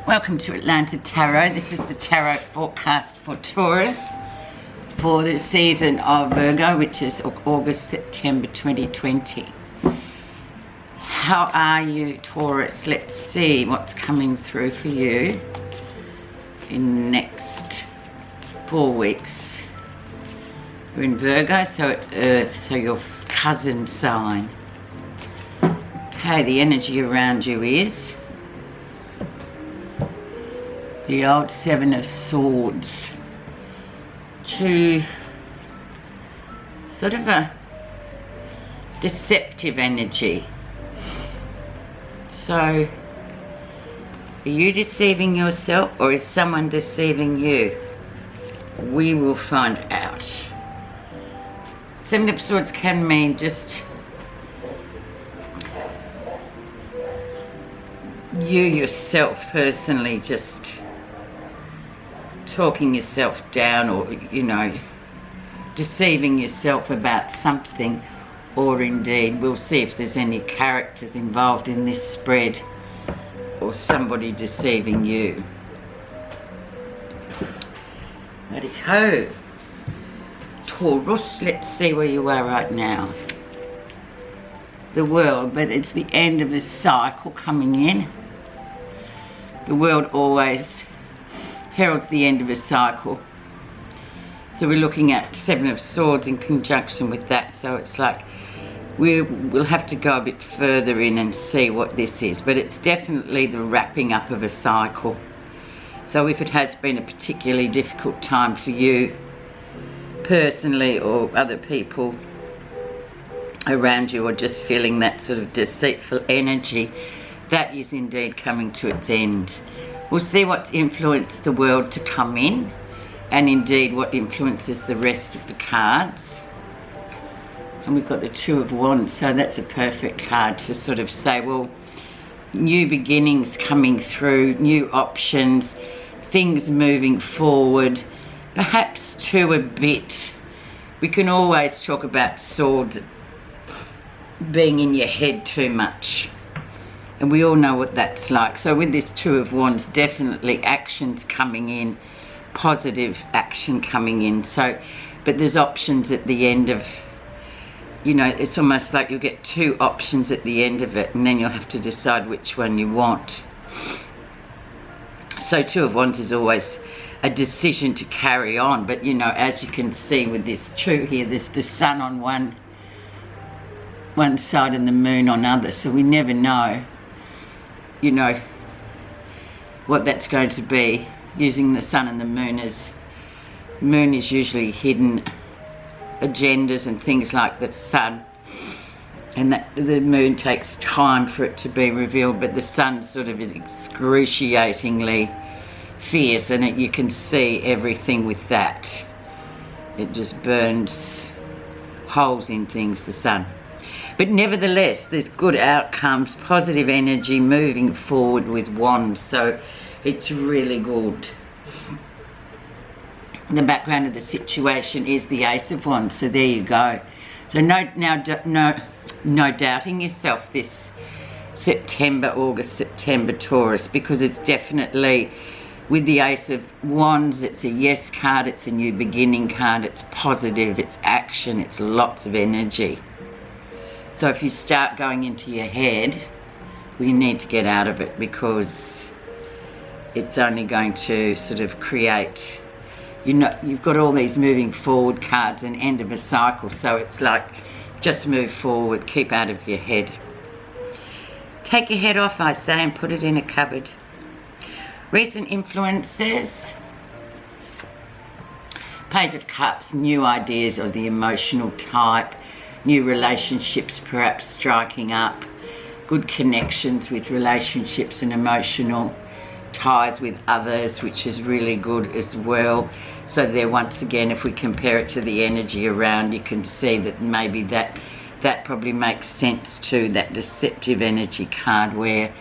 Welcome to Atlanta Tarot. This is the tarot forecast for Taurus for the season of Virgo, which is August, September 2020. How are you, Taurus? Let's see what's coming through for you in the next 4 weeks. We're in Virgo, so it's Earth, so your cousin sign. Okay, the energy around you is the old Seven of Swords. To sort of a deceptive energy. So, are you deceiving yourself or is someone deceiving you? We will find out. Seven of Swords can mean just you yourself personally just talking yourself down, or deceiving yourself about something, or indeed we'll see if there's any characters involved in this spread or somebody deceiving you. Righty-ho. Taurus, let's see where you are right now. The World, but it's the end of a cycle coming in. The World always heralds the end of a cycle. So we're looking at Seven of Swords in conjunction with that. So it's like we'll have to go a bit further in and see what this is. But it's definitely the wrapping up of a cycle. So if it has been a particularly difficult time for you personally, or other people around you, or just feeling that sort of deceitful energy, that is indeed coming to its end. We'll see what's influenced the World to come in, and indeed what influences the rest of the cards. And we've got the Two of Wands, so that's a perfect card to sort of say, well, new beginnings coming through, new options, things moving forward, perhaps to a bit. We can always talk about swords being in your head too much, and we all know what that's like. So with this Two of Wands, definitely actions coming in, positive action coming in. So, but there's options at the end of, it's almost like you'll get two options at the end of it, and then you'll have to decide which one you want. So Two of Wands is always a decision to carry on, but as you can see with this Two here, there's the Sun on one side and the Moon on other, so we never know what that's going to be. Using the Sun and the Moon Moon is usually hidden agendas and things like the Sun, and that the Moon takes time for it to be revealed, but the Sun sort of is excruciatingly fierce, and you can see everything with that. It just burns holes in things, the Sun. But nevertheless, there's good outcomes, positive energy moving forward with Wands, so it's really good. The background of the situation is the Ace of Wands, so there you go. So no doubting yourself this August, September, Taurus, because it's definitely, with the Ace of Wands, it's a yes card, it's a new beginning card, it's positive, it's action, it's lots of energy. So if you start going into your head, well, you need to get out of it, because it's only going to sort of create, you've got all these moving forward cards and end of a cycle, so it's like, just move forward, keep out of your head. Take your head off, I say, and put it in a cupboard. Recent influences. Page of Cups, new ideas of the emotional type, new relationships perhaps striking up, good connections with relationships and emotional ties with others, which is really good as well. So there, once again, if we compare it to the energy around, you can see that maybe that probably makes sense to that deceptive energy card, where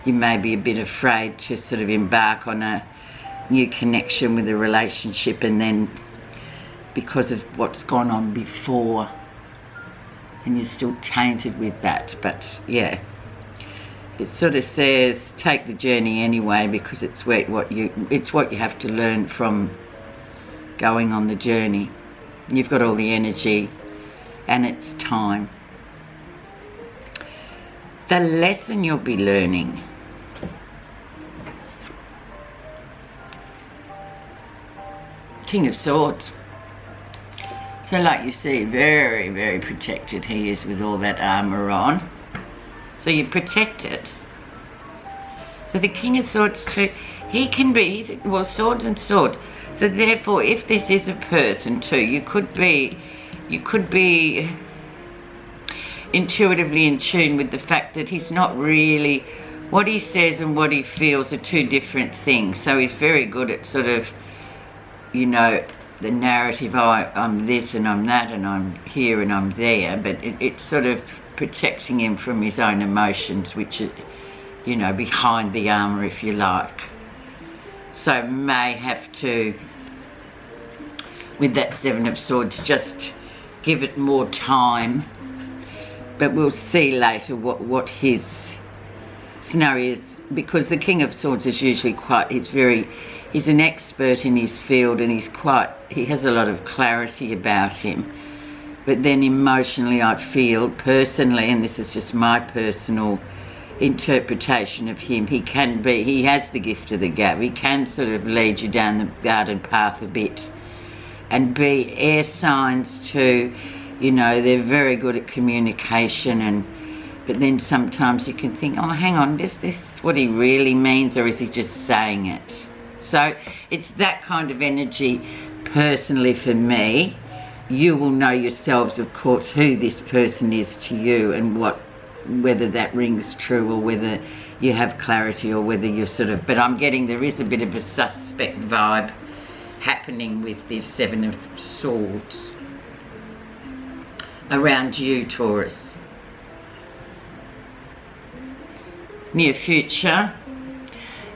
you may be a bit afraid to sort of embark on a new connection with a relationship, and then because of what's gone on before, and you're still tainted with that. But yeah, it sort of says take the journey anyway, because it's what you have to learn from going on the journey. You've got all the energy and it's time. The lesson you'll be learning. King of Swords. So like you see, very, very protected he is with all that armour on. So you're protected. So the King of Swords too, he can be, well, swords and swords. So therefore, if this is a person too, you could be intuitively in tune with the fact that he's not really, what he says and what he feels are two different things. So he's very good at sort of, you know, the narrative, oh, I'm this and I'm that and I'm here and I'm there, but it's sort of protecting him from his own emotions, which are, you know, behind the armour, if you like. So may have to, with that Seven of Swords, just give it more time. But we'll see later what his scenario is, because the King of Swords is usually quite, he's an expert in his field, and he has a lot of clarity about him. But then emotionally, I feel personally, and this is just my personal interpretation of him, he has the gift of the gab. He can sort of lead you down the garden path a bit. And be air signs too, you know, they're very good at communication, but then sometimes you can think, oh, hang on, is this what he really means, or is he just saying it? So it's that kind of energy personally for me. You will know yourselves, of course, who this person is to you, and whether that rings true, or whether you have clarity, or whether you're sort of, but I'm getting there is a bit of a suspect vibe happening with this Seven of Swords around you, Taurus. Near future,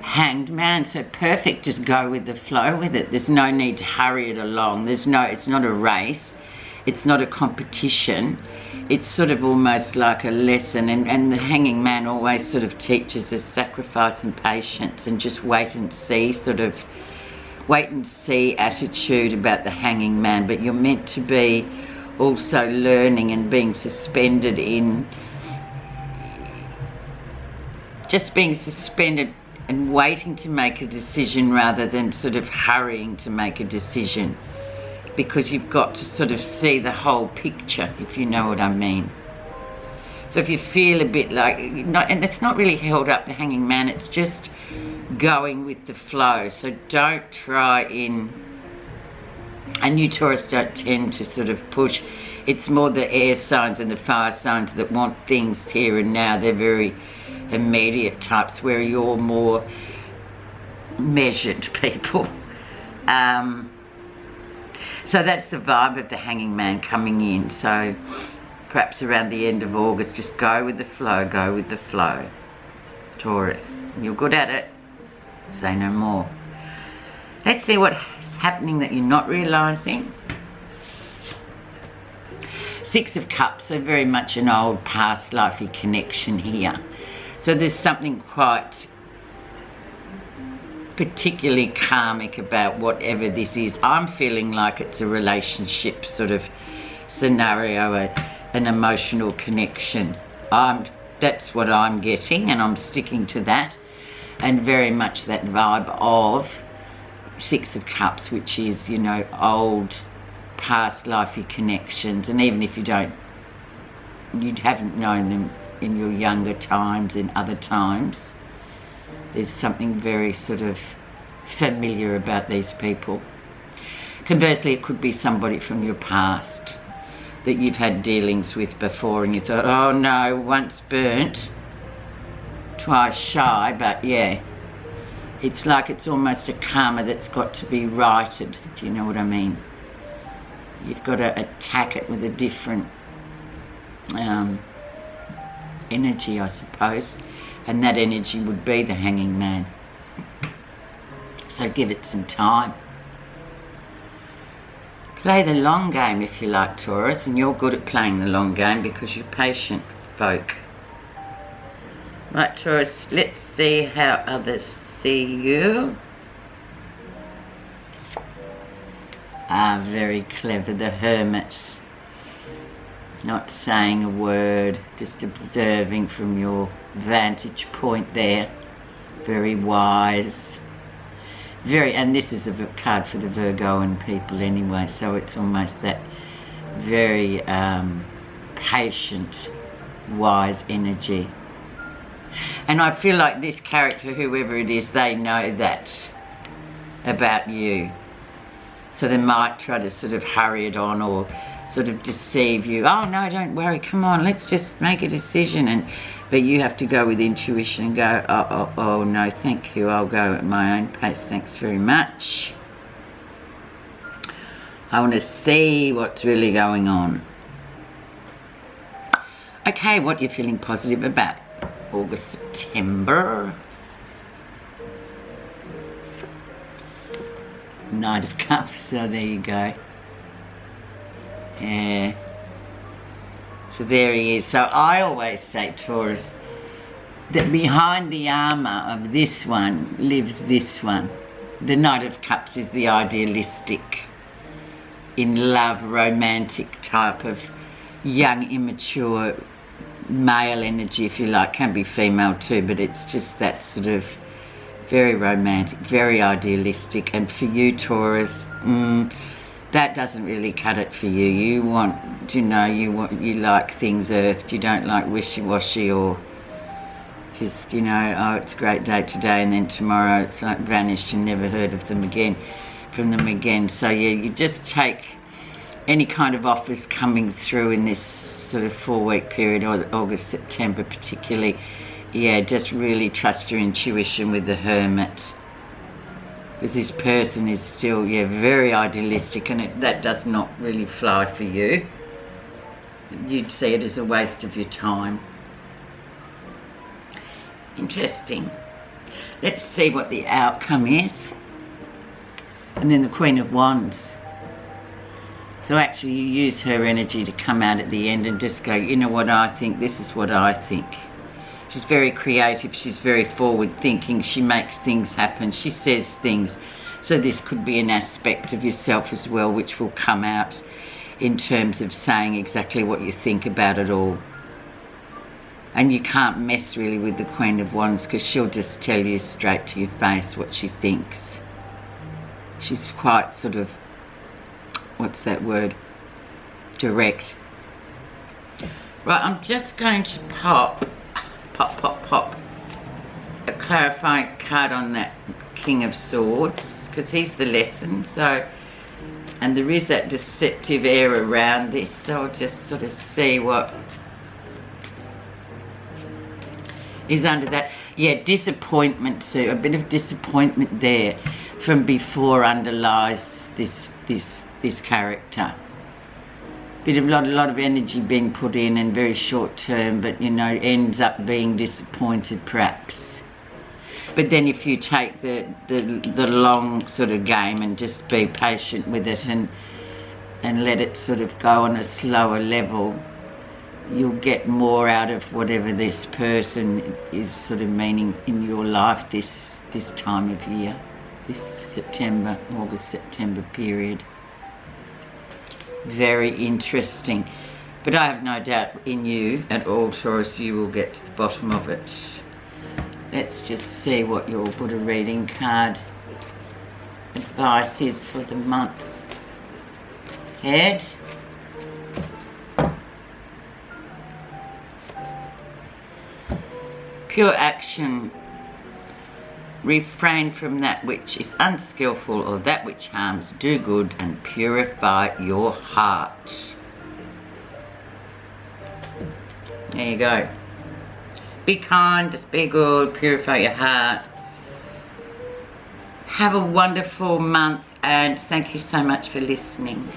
Hanged Man, so perfect, just go with the flow with it. There's no need to hurry it along. It's not a race, it's not a competition. It's sort of almost like a lesson, and the Hanging Man always sort of teaches us sacrifice and patience, and just wait and see attitude about the Hanging Man. But you're meant to be also learning and being suspended in, just being suspended and waiting to make a decision rather than sort of hurrying to make a decision, because you've got to sort of see the whole picture, if you know what I mean. So if you feel a bit like, and it's not really held up, the Hanging Man, it's just going with the flow. So don't try and you Taurus don't tend to sort of push. It's more the air signs and the fire signs that want things here and now. They're very immediate types, where you're more measured people. So that's the vibe of the Hanging Man coming in. So perhaps around the end of August, just go with the flow, Taurus. You're good at it, say no more. Let's see what's happening that you're not realising. Six of Cups, so very much an old past lifey connection here. So there's something quite particularly karmic about whatever this is. I'm feeling like it's a relationship sort of scenario, an emotional connection. That's what I'm getting, and I'm sticking to that. And very much that vibe of Six of Cups, which is, you know, old past lifey connections. And even if you haven't known them in your younger times, in other times, there's something very sort of familiar about these people. Conversely, it could be somebody from your past that you've had dealings with before, and you thought, oh no, once burnt, twice shy. But yeah, it's like it's almost a karma that's got to be righted. Do you know what I mean? You've got to attack it with a different energy, I suppose, and that energy would be the Hanging Man. So give it some time. Play the long game, if you like, Taurus, and you're good at playing the long game because you're patient folk. Right, Taurus, let's see how others see you. Ah, very clever, the Hermit. Not saying a word, just observing from your vantage point there. Very wise. And this is a card for the Virgoan people anyway, so it's almost that very patient, wise energy. And I feel like this character, whoever it is, they know that about you. So they might try to sort of hurry it on or sort of deceive you. Oh no, don't worry, come on, let's just make a decision. But you have to go with intuition and go, oh no, thank you, I'll go at my own pace, thanks very much. I want to see what's really going on. Okay, what you're feeling positive about August, September. Knight of Cups, so there you go. Yeah. So there he is. So I always say, Taurus, that behind the armour of this one lives this one. The Knight of Cups is the idealistic, in love, romantic type of young, immature male energy, if you like. Can be female too, but it's just that sort of very romantic, very idealistic. And for you, Taurus, that doesn't really cut it for you. You want, you like things earthed. You don't like wishy-washy or just, oh, it's a great day today and then tomorrow it's like vanished and never heard of them again, from them again. So yeah, you just take any kind of offers coming through in this sort of 4-week period, or August, September particularly. Yeah, just really trust your intuition with the Hermit. Because this person is still, very idealistic, and that does not really fly for you. You'd see it as a waste of your time. Interesting. Let's see what the outcome is. And then the Queen of Wands. So actually you use her energy to come out at the end and just go, you know what I think, this is what I think. She's very creative, she's very forward thinking, she makes things happen, she says things. So this could be an aspect of yourself as well, which will come out in terms of saying exactly what you think about it all. And you can't mess really with the Queen of Wands, because she'll just tell you straight to your face what she thinks. She's quite sort of, what's that word? Direct. Right, I'm just going to pop a clarifying card on that King of Swords, because he's the lesson. So, and there is that deceptive air around this, so I'll just sort of see what is under that. Yeah, disappointment too. A bit of disappointment there from before underlies this character. A lot of energy being put in and very short term, but ends up being disappointed perhaps. But then if you take the long sort of game and just be patient with it and let it sort of go on a slower level, you'll get more out of whatever this person is sort of meaning in your life this time of year, this August, September period. Very interesting. But I have no doubt in you at all, Taurus, you will get to the bottom of it. Let's just see what your Buddha reading card advice is for the month ahead. Pure action. Refrain from that which is unskillful or that which harms. Do good and purify your heart. There you go. Be kind, just be good, purify your heart. Have a wonderful month, and thank you so much for listening.